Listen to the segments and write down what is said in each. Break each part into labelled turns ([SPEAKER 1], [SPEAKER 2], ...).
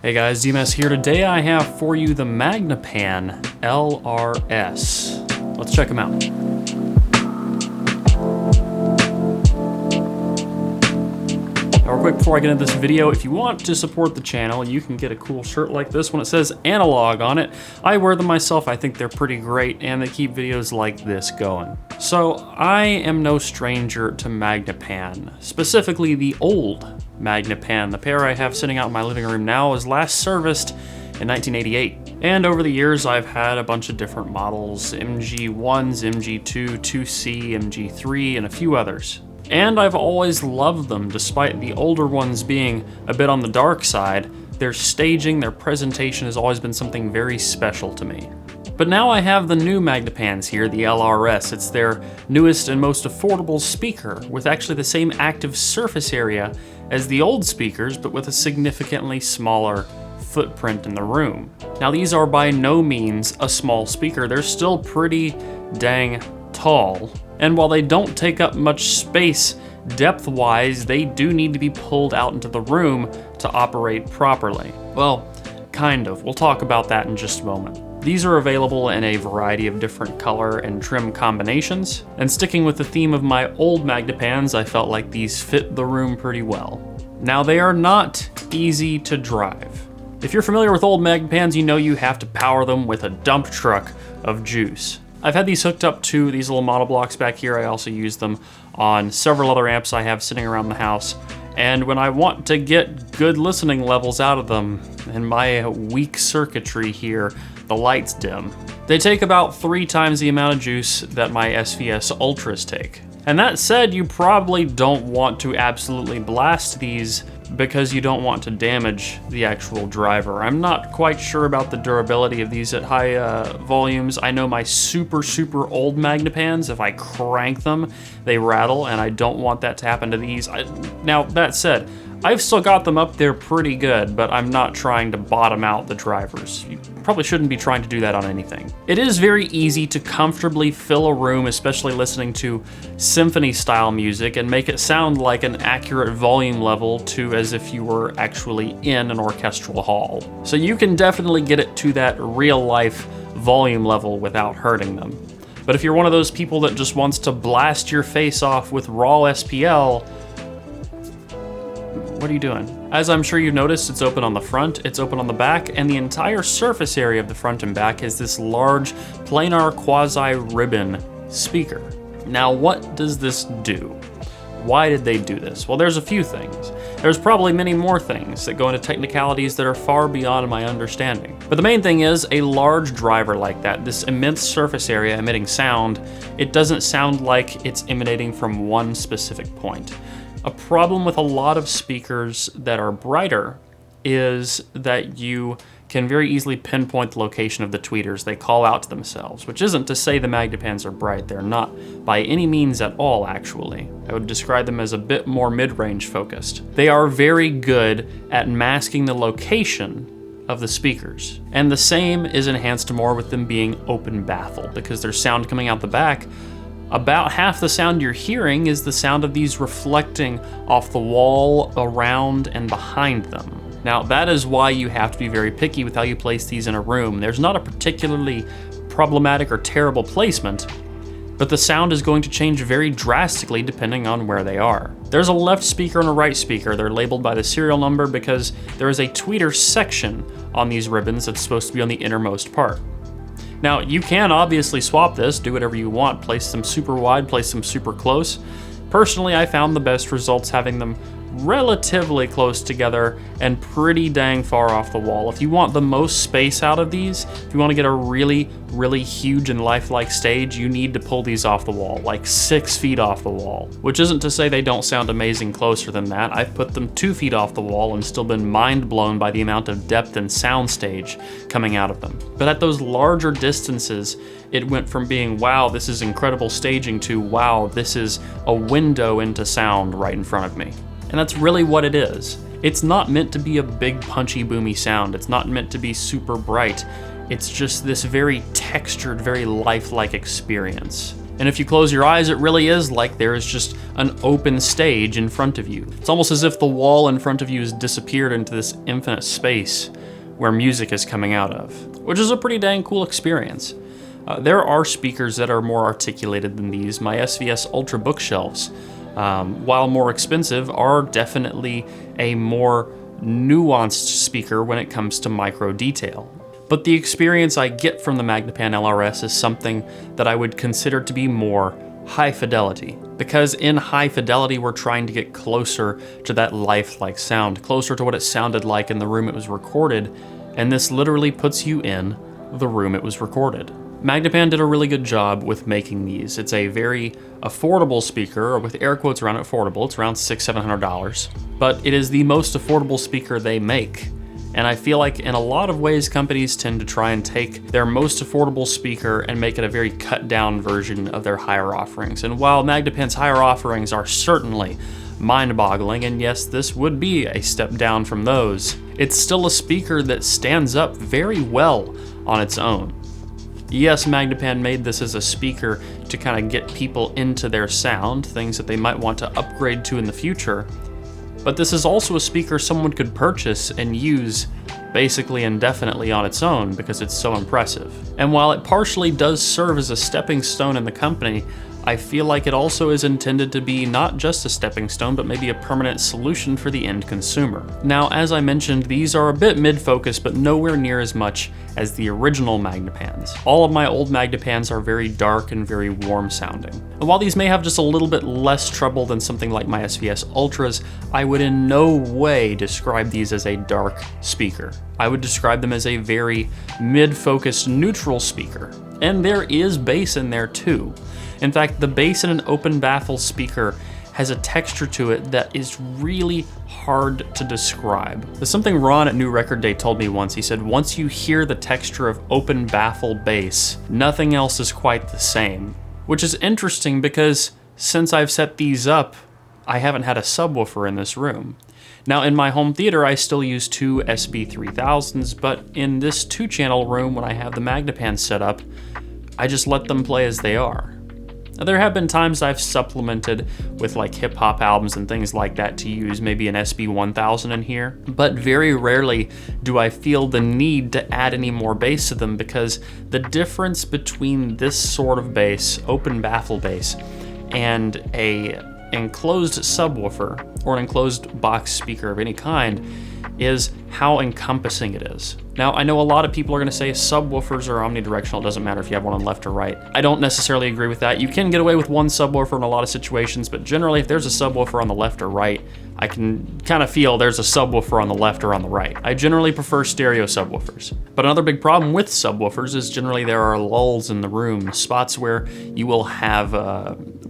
[SPEAKER 1] Hey guys, DMS here. Today I have for you the Magnepan LRS. Let's check them out. Now, real quick before I get into this video, if you want to support the channel, you can get a cool shirt like this one. It says analog on it. I wear them myself. I think they're pretty great and they keep videos like this going. So I am no stranger to Magnepan, specifically the old Magnepan. The pair I have sitting out in my living room now was last serviced in 1988. And over the years, I've had a bunch of different models, MG1s, MG2, 2C, MG3, and a few others. And I've always loved them, despite the older ones being a bit on the dark side. Their staging, their presentation has always been something very special to me. But now I have the new Magnepans here, the LRS. It's their newest and most affordable speaker, with actually the same active surface area as the old speakers, but with a significantly smaller footprint in the room. Now these are by no means a small speaker. They're still pretty dang tall. And while they don't take up much space depth-wise, they do need to be pulled out into the room to operate properly. Well, kind of. We'll talk about that in just a moment. These are available in a variety of different color and trim combinations, and sticking with the theme of my old Magnepans, I felt like these fit the room pretty well. Now they are not easy to drive. If you're familiar with old Magnepans, you know you have to power them with a dump truck of juice. I've had these hooked up to these little model blocks back here. I also use them on several other amps I have sitting around the house. And when I want to get good listening levels out of them, in my weak circuitry here, the lights dim. They take about 3 times the amount of juice that my SVS Ultras take. And that said, you probably don't want to absolutely blast these because you don't want to damage the actual driver. I'm not quite sure about the durability of these at high volumes. I know my super old Magnepans, if I crank them, they rattle, and I don't want that to happen to these. Now, that said, I've still got them up there pretty good, but I'm not trying to bottom out the drivers. You probably shouldn't be trying to do that on anything. It is very easy to comfortably fill a room, especially listening to symphony-style music, and make it sound like an accurate volume level to as if you were actually in an orchestral hall. So you can definitely get it to that real-life volume level without hurting them. But if you're one of those people that just wants to blast your face off with raw SPL, what are you doing? As I'm sure you've noticed, it's open on the front, it's open on the back, and the entire surface area of the front and back is this large planar quasi-ribbon speaker. Now, what does this do? Why did they do this? Well, there's a few things. There's probably many more things that go into technicalities that are far beyond my understanding. But the main thing is a large driver like that, this immense surface area emitting sound, it doesn't sound like it's emanating from one specific point. A problem with a lot of speakers that are brighter is that you can very easily pinpoint the location of the tweeters. They call out to themselves, which isn't to say the Magnepans are bright. They're not by any means at all, actually. I would describe them as a bit more mid-range focused. They are very good at masking the location of the speakers. And the same is enhanced more with them being open baffle, because there's sound coming out the back. About half the sound you're hearing is the sound of these reflecting off the wall, around, and behind them. Now, that is why you have to be very picky with how you place these in a room. There's not a particularly problematic or terrible placement, but the sound is going to change very drastically depending on where they are. There's a left speaker and a right speaker. They're labeled by the serial number because there is a tweeter section on these ribbons that's supposed to be on the innermost part. Now, you can obviously swap this, do whatever you want, place them super wide, place them super close. Personally, I found the best results having them relatively close together and pretty dang far off the wall. If you want the most space out of these, if you want to get a really huge and lifelike stage, you need to pull these off the wall, like 6 feet off the wall. Which isn't to say they don't sound amazing closer than that. I've put them 2 feet off the wall and still been mind blown by the amount of depth and sound stage coming out of them. But at those larger distances, it went from being, wow, this is incredible staging, to wow, this is a window into sound right in front of me. And that's really what it is. It's not meant to be a big punchy boomy sound. It's not meant to be super bright. It's just this very textured, very lifelike experience. And if you close your eyes, it really is like there is just an open stage in front of you. It's almost as if the wall in front of you has disappeared into this infinite space where music is coming out of, which is a pretty dang cool experience. There are speakers that are more articulated than these. My SVS Ultra bookshelves, while more expensive, are definitely a more nuanced speaker when it comes to micro detail. But the experience I get from the Magnepan LRS is something that I would consider to be more high fidelity. Because in high fidelity, we're trying to get closer to that lifelike sound, closer to what it sounded like in the room it was recorded, and this literally puts you in the room it was recorded. Magnepan did a really good job with making these. It's a very affordable speaker, or with air quotes around affordable. It's around $600–700, but it is the most affordable speaker they make. And I feel like in a lot of ways, companies tend to try and take their most affordable speaker and make it a very cut down version of their higher offerings. And while Magnepan's higher offerings are certainly mind-boggling, and yes, this would be a step down from those, it's still a speaker that stands up very well on its own. Yes, Magnepan made this as a speaker to kind of get people into their sound, things that they might want to upgrade to in the future, but this is also a speaker someone could purchase and use basically indefinitely on its own because it's so impressive. And while it partially does serve as a stepping stone in the company, I feel like it also is intended to be not just a stepping stone, but maybe a permanent solution for the end consumer. Now, as I mentioned, these are a bit mid-focus, but nowhere near as much as the original Magnepans. All of my old Magnepans are very dark and very warm sounding. And while these may have just a little bit less trouble than something like my SVS Ultras, I would in no way describe these as a dark speaker. I would describe them as a very mid-focused neutral speaker. And there is bass in there too. In fact, the bass in an open baffle speaker has a texture to it that is really hard to describe. There's something Ron at New Record Day told me once. He said, once you hear the texture of open baffle bass, nothing else is quite the same. Which is interesting because since I've set these up, I haven't had a subwoofer in this room. Now in my home theater, I still use two SB3000s, but in this 2-channel room, when I have the Magnepan set up, I just let them play as they are. Now, there have been times I've supplemented with like hip hop albums and things like that to use maybe an SB1000 in here, but very rarely do I feel the need to add any more bass to them because the difference between this sort of bass, open baffle bass, and a enclosed subwoofer or an enclosed box speaker of any kind is how encompassing it is. Now, I know a lot of people are gonna say subwoofers are omnidirectional, it doesn't matter if you have one on left or right. I don't necessarily agree with that. You can get away with one subwoofer in a lot of situations, but generally if there's a subwoofer on the left or right, I can kind of feel there's a subwoofer on the left or on the right. I generally prefer stereo subwoofers. But another big problem with subwoofers is generally there are lulls in the room, spots where you will have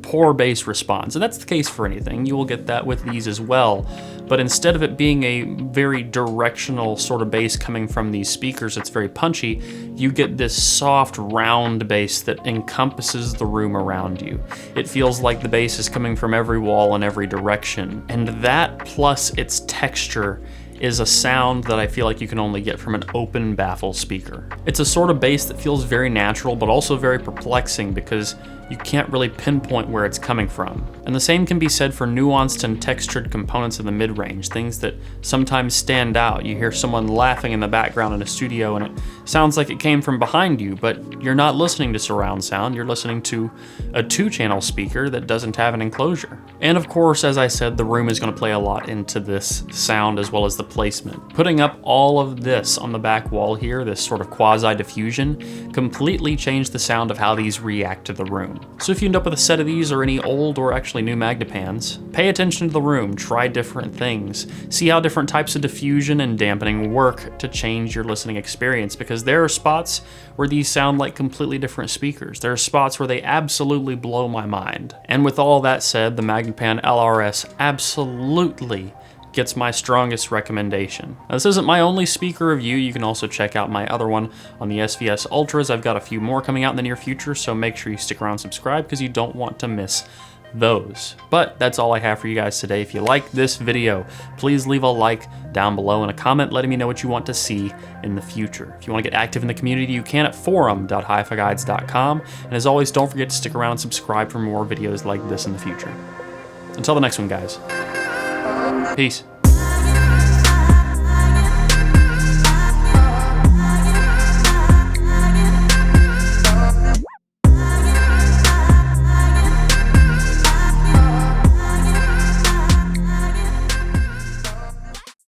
[SPEAKER 1] poor bass response. And that's the case for anything. You will get that with these as well. But instead of it being a very directional sort of bass coming from these speakers, it's very punchy, you get this soft, round bass that encompasses the room around you. It feels like the bass is coming from every wall in every direction. And that plus its texture is a sound that I feel like you can only get from an open baffle speaker. It's a sort of bass that feels very natural, but also very perplexing because you can't really pinpoint where it's coming from. And the same can be said for nuanced and textured components in the mid-range, things that sometimes stand out. You hear someone laughing in the background in a studio and it sounds like it came from behind you, but you're not listening to surround sound, you're listening to a 2-channel speaker that doesn't have an enclosure. And of course, as I said, the room is gonna play a lot into this sound as well as the placement. Putting up all of this on the back wall here, this sort of quasi-diffusion, completely changed the sound of how these react to the room. So if you end up with a set of these or any old or actually new Magnepans, pay attention to the room, try different things, see how different types of diffusion and dampening work to change your listening experience, because there are spots where these sound like completely different speakers. There are spots where they absolutely blow my mind. And with all that said, the Magnepan LRS absolutely gets my strongest recommendation. Now, this isn't my only speaker review. You can also check out my other one on the SVS Ultras. I've got a few more coming out in the near future, so make sure you stick around and subscribe because you don't want to miss those. But that's all I have for you guys today. If you like this video, please leave a like down below and a comment letting me know what you want to see in the future. If you want to get active in the community, you can at forum.hifiguides.com. And as always, don't forget to stick around and subscribe for more videos like this in the future. Until the next one, guys. Peace.